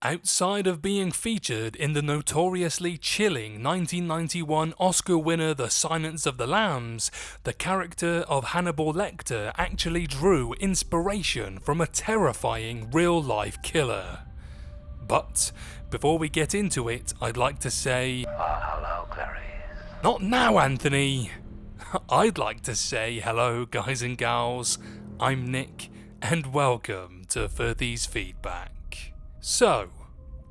Outside of being featured in the notoriously chilling 1991 Oscar winner The Silence of the Lambs, the character of Hannibal Lecter actually drew inspiration from a terrifying real-life killer. But before we get into it, I'd like to say, hello, Clarice. Not now, Anthony! I'd like to say hello, guys and gals. I'm Nick, and welcome to Furthy's Feedback. So,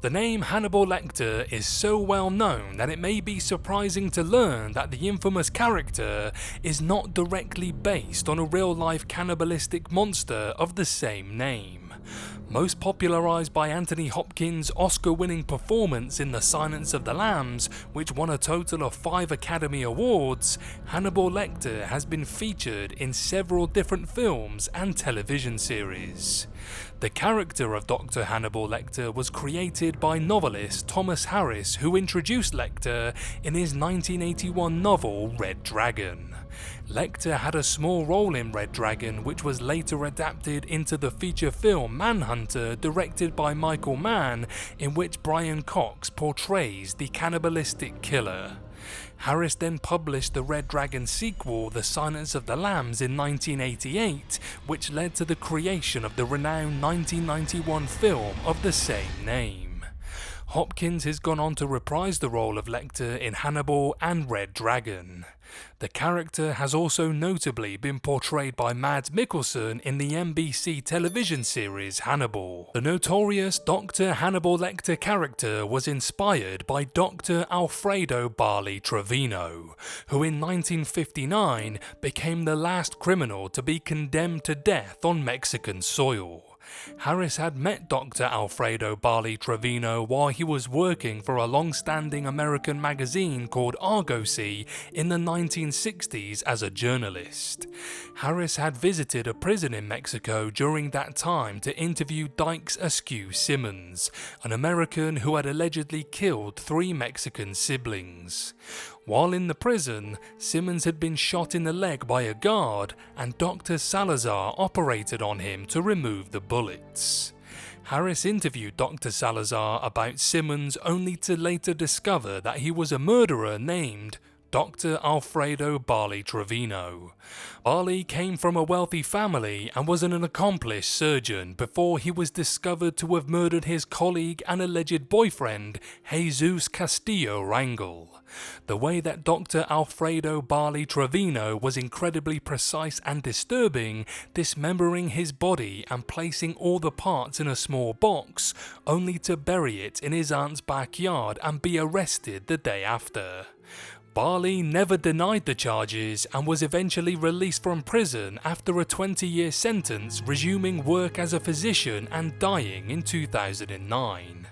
the name Hannibal Lecter is so well known that it may be surprising to learn that the infamous character is not directly based on a real-life cannibalistic monster of the same name. Most popularised by Anthony Hopkins' Oscar-winning performance in The Silence of the Lambs, which won a total of 5 Academy Awards, Hannibal Lecter has been featured in several different films and television series. The character of Dr. Hannibal Lecter was created by novelist Thomas Harris, who introduced Lecter in his 1981 novel Red Dragon. Lecter had a small role in Red Dragon, which was later adapted into the feature film Manhunter, directed by Michael Mann, in which Brian Cox portrays the cannibalistic killer. Harris then published the Red Dragon sequel, The Silence of the Lambs, in 1988, which led to the creation of the renowned 1991 film of the same name. Hopkins has gone on to reprise the role of Lecter in Hannibal and Red Dragon. The character has also notably been portrayed by Mads Mikkelsen in the NBC television series Hannibal. The notorious Dr. Hannibal Lecter character was inspired by Dr. Alfredo Bali Trevino, who in 1959 became the last criminal to be condemned to death on Mexican soil. Harris had met Dr. Alfredo Bali Trevino while he was working for a long-standing American magazine called Argosy in the 1960s as a journalist. Harris had visited a prison in Mexico during that time to interview Dykes Askew Simmons, an American who had allegedly killed 3 Mexican siblings. While in the prison, Simmons had been shot in the leg by a guard, and Dr. Salazar operated on him to remove the bullets. Harris interviewed Dr. Salazar about Simmons only to later discover that he was a murderer named Dr. Alfredo Bali Trevino. Bali came from a wealthy family and was an accomplished surgeon before he was discovered to have murdered his colleague and alleged boyfriend, Jesus Castillo Rangel. The way that Dr. Alfredo Bali Trevino was incredibly precise and disturbing, dismembering his body and placing all the parts in a small box, only to bury it in his aunt's backyard and be arrested the day after. Bali never denied the charges and was eventually released from prison after a 20-year sentence, resuming work as a physician and dying in 2009.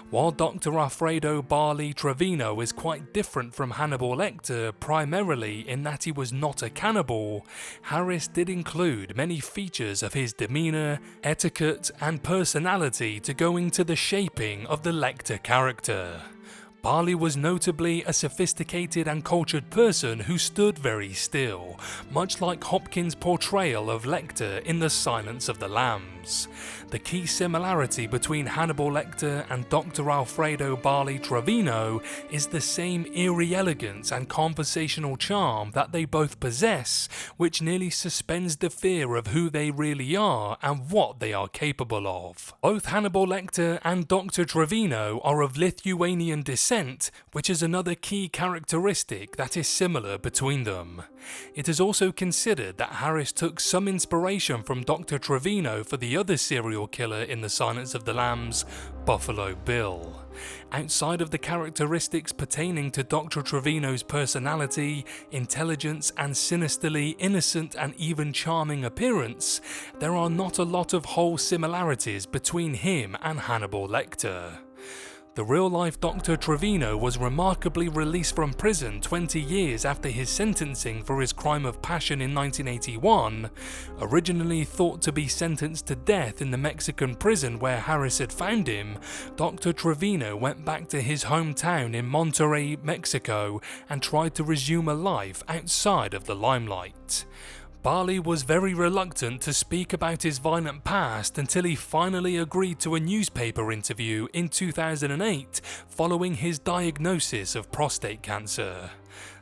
While Dr. Alfredo Bali Trevino is quite different from Hannibal Lecter primarily in that he was not a cannibal, Harris did include many features of his demeanour, etiquette and personality to go into the shaping of the Lecter character. Bali was notably a sophisticated and cultured person who stood very still, much like Hopkins' portrayal of Lecter in The Silence of the Lambs. The key similarity between Hannibal Lecter and Dr. Alfredo Bali Trevino is the same eerie elegance and conversational charm that they both possess, which nearly suspends the fear of who they really are and what they are capable of. Both Hannibal Lecter and Dr. Trevino are of Lithuanian descent, which is another key characteristic that is similar between them. It is also considered that Harris took some inspiration from Dr. Trevino for the other serial killer in The Silence of the Lambs, Buffalo Bill. Outside of the characteristics pertaining to Dr. Trevino's personality, intelligence and sinisterly innocent and even charming appearance, there are not a lot of whole similarities between him and Hannibal Lecter. The real-life Dr. Trevino was remarkably released from prison 20 years after his sentencing for his crime of passion in 1981. Originally thought to be sentenced to death in the Mexican prison where Harris had found him, Dr. Trevino went back to his hometown in Monterrey, Mexico, and tried to resume a life outside of the limelight. Barley was very reluctant to speak about his violent past until he finally agreed to a newspaper interview in 2008 following his diagnosis of prostate cancer.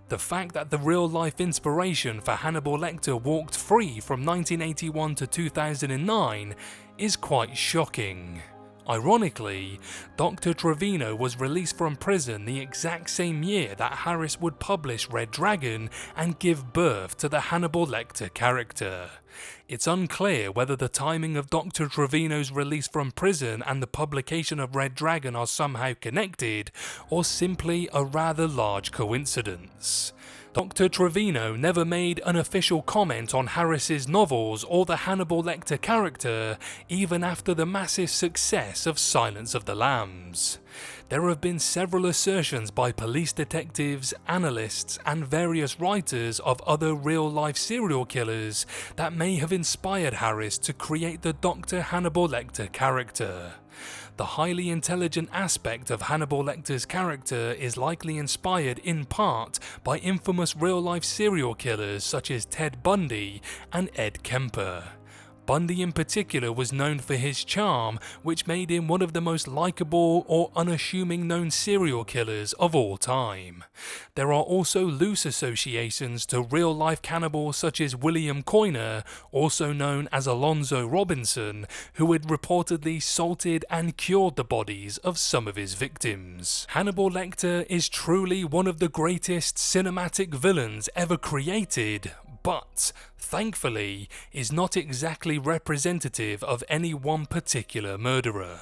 The fact that the real-life inspiration for Hannibal Lecter walked free from 1981 to 2009 is quite shocking. Ironically, Dr. Trevino was released from prison the exact same year that Harris would publish Red Dragon and give birth to the Hannibal Lecter character. It's unclear whether the timing of Dr. Trevino's release from prison and the publication of Red Dragon are somehow connected, or simply a rather large coincidence. Dr. Trevino never made an official comment on Harris's novels or the Hannibal Lecter character, even after the massive success of Silence of the Lambs. There have been several assertions by police detectives, analysts, and various writers of other real-life serial killers that may have inspired Harris to create the Dr. Hannibal Lecter character. The highly intelligent aspect of Hannibal Lecter's character is likely inspired in part by infamous real-life serial killers such as Ted Bundy and Ed Kemper. Bundy in particular was known for his charm, which made him one of the most likable or unassuming known serial killers of all time. There are also loose associations to real-life cannibals such as William Coyner, also known as Alonzo Robinson, who had reportedly salted and cured the bodies of some of his victims. Hannibal Lecter is truly one of the greatest cinematic villains ever created, but, thankfully, is not exactly representative of any one particular murderer.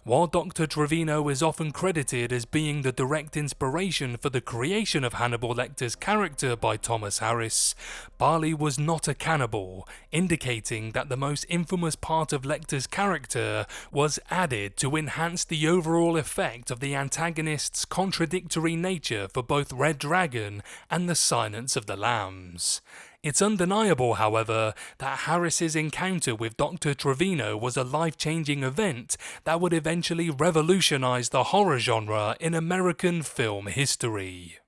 While Dr. Trevino is often credited as being the direct inspiration for the creation of Hannibal Lecter's character by Thomas Harris, Barley was not a cannibal, indicating that the most infamous part of Lecter's character was added to enhance the overall effect of the antagonist's contradictory nature for both Red Dragon and the Silence of the Lambs. It's undeniable, however, that Harris's encounter with Dr. Trevino was a life-changing event that would eventually revolutionize the horror genre in American film history.